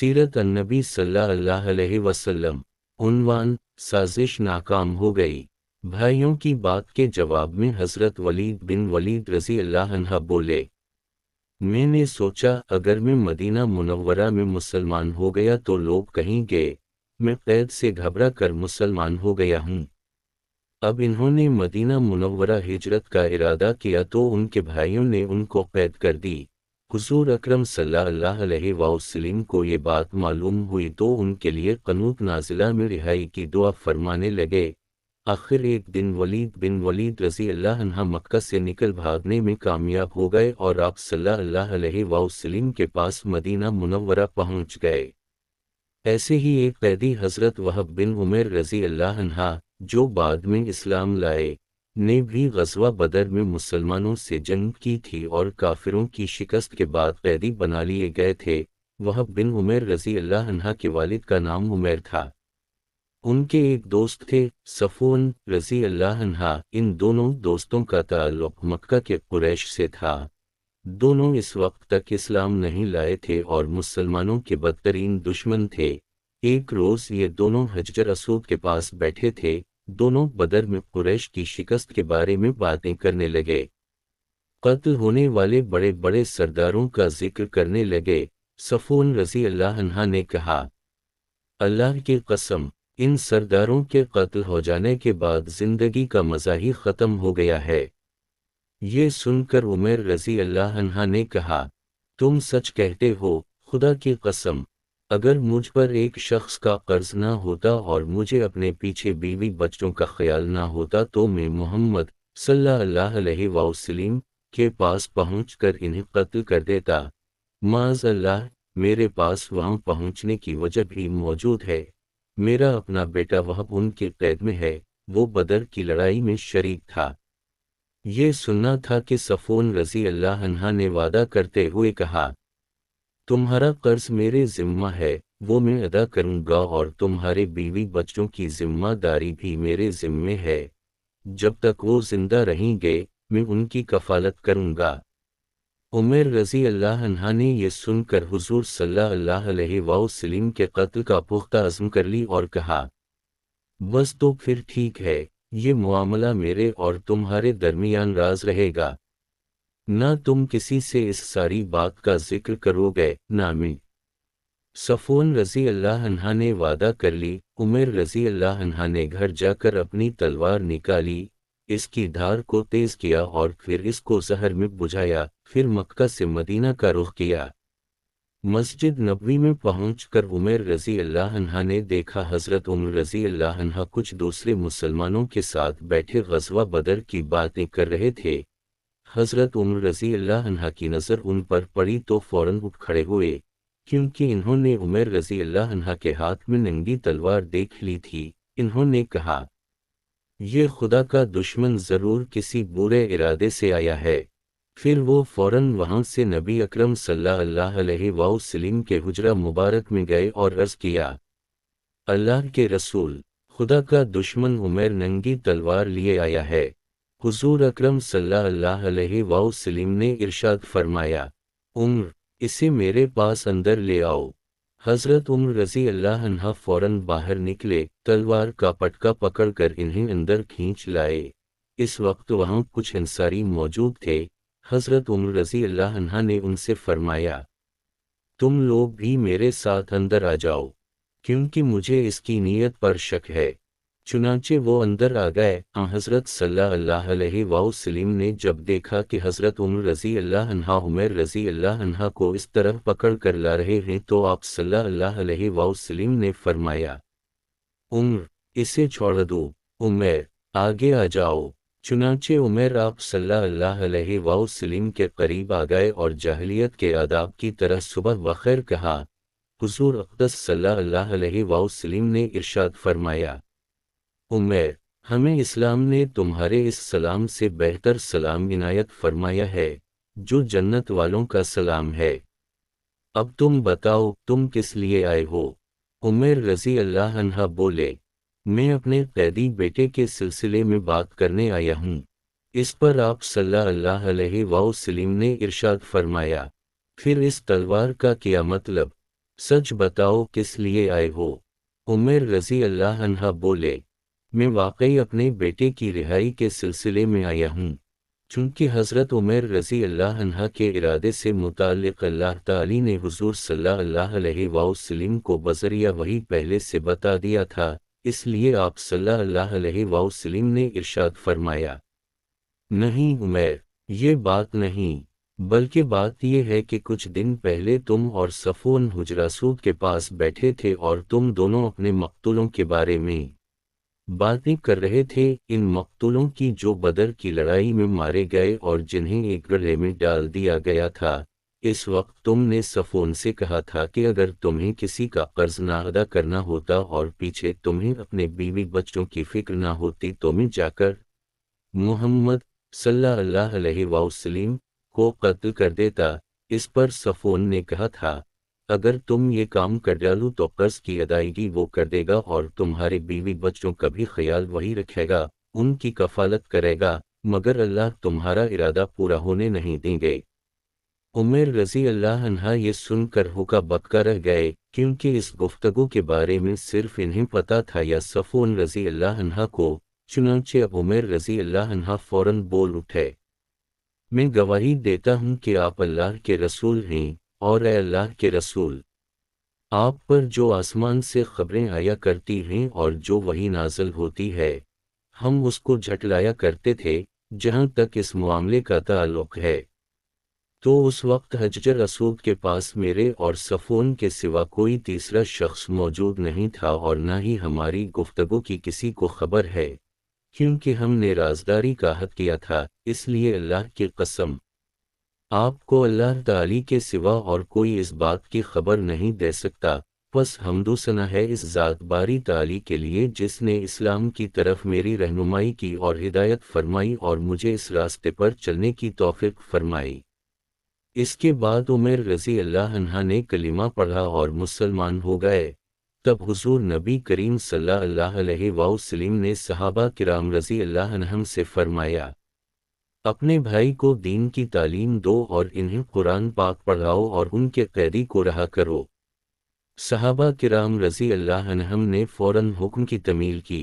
सीरत अन्नबी सल्लल्लाहु अलैहि वसल्लम। उन्वान, साजिश नाकाम हो गई। भाइयों की बात के जवाब में हज़रत वलीद बिन वलीद रज़ी अल्लाह अन्हा बोले, मैंने सोचा अगर मैं मदीना मुनव्वरा में मुसलमान हो गया तो लोग कहेंगे मैं कैद से घबरा कर मुसलमान हो गया हूँ। अब इन्होंने मदीना मुनव्वरा हिजरत का इरादा किया तो उनके भाइयों ने उनको कैद कर दी। हुजूर अकरम सल्लल्लाहु अलैहि वसल्लम को ये बात मालूम हुई तो उनके लिए क़नूत नाज़िला में रिहाई की दुआ फरमाने लगे। आखिर एक दिन वलीद बिन वलीद रज़ी अल्लाह अन्हा मक्का से निकल भागने में कामयाब हो गए और आप सल्लल्लाहु अलैहि वसल्लम के पास मदीना मुनव्वरा पहुंच गए। ऐसे ही एक कैदी हज़रत वहब बिन उमैर रज़ी अल्लाह अन्हा, जो बाद में इस्लाम लाए, ने भी ग़ज़वा बदर में मुसलमानों से जंग की थी और काफिरों की शिकस्त के बाद कैदी बना लिए गए थे। वहब बिन उमैर रज़ी अल्लाह अन्हा के वालिद का नाम उमैर था। उनके एक दोस्त थे सफ़ून रज़ी अल्लाह अन्हा। इन दोनों दोस्तों का ताल्लुक़ मक्का के कुरैश से था। दोनों इस वक्त तक इस्लाम नहीं लाए थे और मुसलमानों के बदतरीन दुश्मन थे। एक रोज़ ये दोनों हजर असूद के पास बैठे थे। दोनों बदर में कुरैश की शिकस्त के बारे में बातें करने लगे। कत्ल होने वाले बड़े बड़े सरदारों का जिक्र करने लगे। सफ़ून रज़ी अल्लाह अन्हा ने कहा, अल्लाह की कसम, इन सरदारों के कत्ल हो जाने के बाद जिंदगी का मज़ा ही ख़त्म हो गया है। ये सुनकर उमैर रज़ी अल्लाह अन्हा ने कहा, तुम सच कहते हो, खुदा की कसम, अगर मुझ पर एक शख्स का कर्ज ना होता और मुझे अपने पीछे बीवी बच्चों का ख्याल ना होता तो मैं मोहम्मद सल्लल्लाहु अलैहि वसल्लम के पास पहुंचकर इन्हें कत्ल कर देता। माज़ अल्लाह, मेरे पास वहां पहुंचने की वजह भी मौजूद है। मेरा अपना बेटा वहब उनके कैद में है, वो बदर की लड़ाई में शरीक था। ये सुनना था कि सफ़ून रज़ी अल्लाह अन्हा ने वादा करते हुए कहा, तुम्हारा कर्ज मेरे ज़िम्मा है, वो मैं अदा करूँगा और तुम्हारे बीवी बच्चों की ज़िम्मेदारी भी मेरे ज़िम्मे है। जब तक वो जिंदा रहेंगे मैं उनकी कफ़ालत करूँगा। उमैर रज़ी अल्लाह अन्हा ने यह सुनकर हुजूर सल्लल्लाहु अलैहि वसल्लम के कत्ल का पुख्ता अज़्म कर ली और कहा, बस तो फिर ठीक है, ये मुआमला मेरे और तुम्हारे दरमियान राज रहेगा। ना तुम किसी से इस सारी बात का जिक्र करोगे, ना मैं। सफ़ून रज़ी अल्लाह अन्हा ने वादा कर ली। उमैर रज़ी अल्लाह अन्हा ने घर जाकर अपनी तलवार निकाली, इसकी धार को तेज किया और फिर इसको जहर में बुझाया। फिर मक्का से मदीना का रुख किया। मस्जिद नबवी में पहुंचकर उमैर रज़ी अल्लाह अन्हा ने देखा हज़रत उमर रज़ी अल्लाह अन्हा कुछ दूसरे मुसलमानों के साथ बैठे ग़ज़वा बदर की बातें कर रहे थे। हज़रत उमर रज़ी अल्लाह अन्हा की नज़र उन पर पड़ी तो फ़ौरन उठ खड़े हुए, क्योंकि इन्होंने उमैर रज़ी अल्लाह अन्हा के हाथ में नंगी तलवार देख ली थी। इन्होंने कहा, ये खुदा का दुश्मन ज़रूर किसी बुरे इरादे से आया है। फिर वो फ़ौरन वहाँ से नबी अकरम सल्लल्लाहु अलैहि वसल्लम के हुजरा मुबारक में गए और अर्ज़ किया, अल्लाह के रसूल, खुदा का दुश्मन उमैर नंगी तलवार लिए आया है। हुजूर अकरम सल्लल्लाहु अलैहि वसल्लम ने इरशाद फरमाया, उम्र, इसे मेरे पास अंदर ले आओ। हज़रत उमर रज़ी अल्लाह अन्हा फ़ौरन बाहर निकले, तलवार का पटका पकड़कर इन्हें अंदर खींच लाए। इस वक्त वहाँ कुछ अंसारी मौजूद थे। हज़रत उमर रज़ी अल्लाह अन्हा ने उनसे फरमाया, तुम लोग भी मेरे साथ अंदर आ जाओ, क्योंकि मुझे इसकी नीयत पर शक है। चुनांचे वो अंदर आ गए। हज़रत सल्लल्लाहु अलैहि वसल्लम ने जब देखा कि हज़रत उमर रज़ी अल्लाह अन्हा उमैर रज़ी अल्लाह अन्हा को इस तरफ पकड़ कर ला रहे हैं तो आप सल्लल्लाहु अलैहि वसल्लम ने फरमाया, उमर, इसे छोड़ दो। उमैर, आगे आ जाओ। चुनांचे उमैर आप सल्लल्लाहु अलैहि वसल्लम के करीब आ गए और जाहिलियत के आदाब की तरह सुबह बखैर कहा। हुजूर अक़दस सल्लल्लाहु अलैहि वसल्लम ने इरशाद फरमाया, उमैर, हमें इस्लाम ने तुम्हारे इस सलाम से बेहतर सलाम इनायत फरमाया है, जो जन्नत वालों का सलाम है। अब तुम बताओ तुम किस लिए आए हो? उमैर रज़ी अल्लाह अन्हा बोले, मैं अपने कैदी बेटे के सिलसिले में बात करने आया हूँ। इस पर आप सल्लल्लाहु अलैहि वसल्लम ने इरशाद फरमाया, फिर इस तलवार का क्या मतलब? सच बताओ किस लिए आए हो? उमर रज़ी अल्लाह अन्हा बोले, मैं वाकई अपने बेटे की रिहाई के सिलसिले में आया हूँ। चूँकि हज़रत उमर रज़ी अल्लाह अन्हा के इरादे से मुताल्लिक़ अल्लाह ताली ने हुज़ूर सल्लल्लाहु अलैहि वसल्लम को बज़रिया वही पहले से बता दिया था, इसलिए आप सल्लल्लाहु अलैहि वसल्लम ने इरशाद फरमाया, नहीं उमर, ये बात नहीं, बल्कि बात यह है कि कुछ दिन पहले तुम और सफ़वान हुजरासूद के पास बैठे थे और तुम दोनों अपने मक़तूलों के बारे में बातें कर रहे थे, इन मक़तूलों की जो बदर की लड़ाई में मारे गए और जिन्हें एक गड्ढे में डाल दिया गया था। इस वक्त तुमने सफ़वान से कहा था कि अगर तुम्हें किसी का कर्ज ना अदा करना होता और पीछे तुम्हें अपने बीवी बच्चों की फिक्र ना होती तो मैं जाकर मुहम्मद सल्लल्लाहु अलैहि वसल्लम को कत्ल कर देता। इस पर सफ़वान ने कहा था, अगर तुम ये काम कर डालो तो कर्ज की अदायगी वो कर देगा और तुम्हारे बीवी बच्चों का भी ख्याल वही रखेगा, उनकी कफालत करेगा, मगर अल्लाह तुम्हारा इरादा पूरा होने नहीं देंगे। उमर रज़ी अल्लाह अन्हा ये सुनकर हुक्का बक्का रह गए, क्योंकि इस गुफ्तगू के बारे में सिर्फ इन्हें पता था या सफ़वान रज़ी अल्लाह अन्हा को। चुनांचे अब उमर रज़ी अल्लाह अन्हा फौरन बोल उठे, मैं गवाही देता हूँ कि आप अल्लाह के रसूल हैं, और ए अल्लाह के रसूल, आप पर जो आसमान से खबरें आया करती हैं और जो वही नाज़िल होती है, हम उसको झटलाया करते थे। जहाँ तक इस मामले का ताल्लुक़ है, तो उस वक्त हजर असूद के पास मेरे और सफ़वान के सिवा कोई तीसरा शख्स मौजूद नहीं था और न ही हमारी गुफ्तगू की किसी को खबर है, क्योंकि हमने राज़दारी का हद किया था। इसलिए अल्लाह की कसम, आपको अल्लाह ताली के सिवा और कोई इस बात की खबर नहीं दे सकता। बस हम्दो सना है इस ज़ात बारी ताली के लिए जिसने इस्लाम की तरफ मेरी रहनुमाई की और हिदायत फरमाई और मुझे इस रास्ते पर चलने की तौफीक फरमाई। इसके बाद उमर रज़ी अल्लाह अन्हा ने कलिमा पढ़ा और मुसलमान हो गए। तब हुज़ूर नबी करीम सल्लल्लाहु अलैहि वसल्लम ने सहाबा किराम रज़ी अल्लाह अन्हुम से फरमाया, अपने भाई को दीन की तालीम दो और इन्हें कुरान पाक पढ़ाओ और उनके कैदी को रहा करो। सहाबा किराम रज़ी अल्लाह अन्हुम ने फ़ौरन हुक्म की तमील की।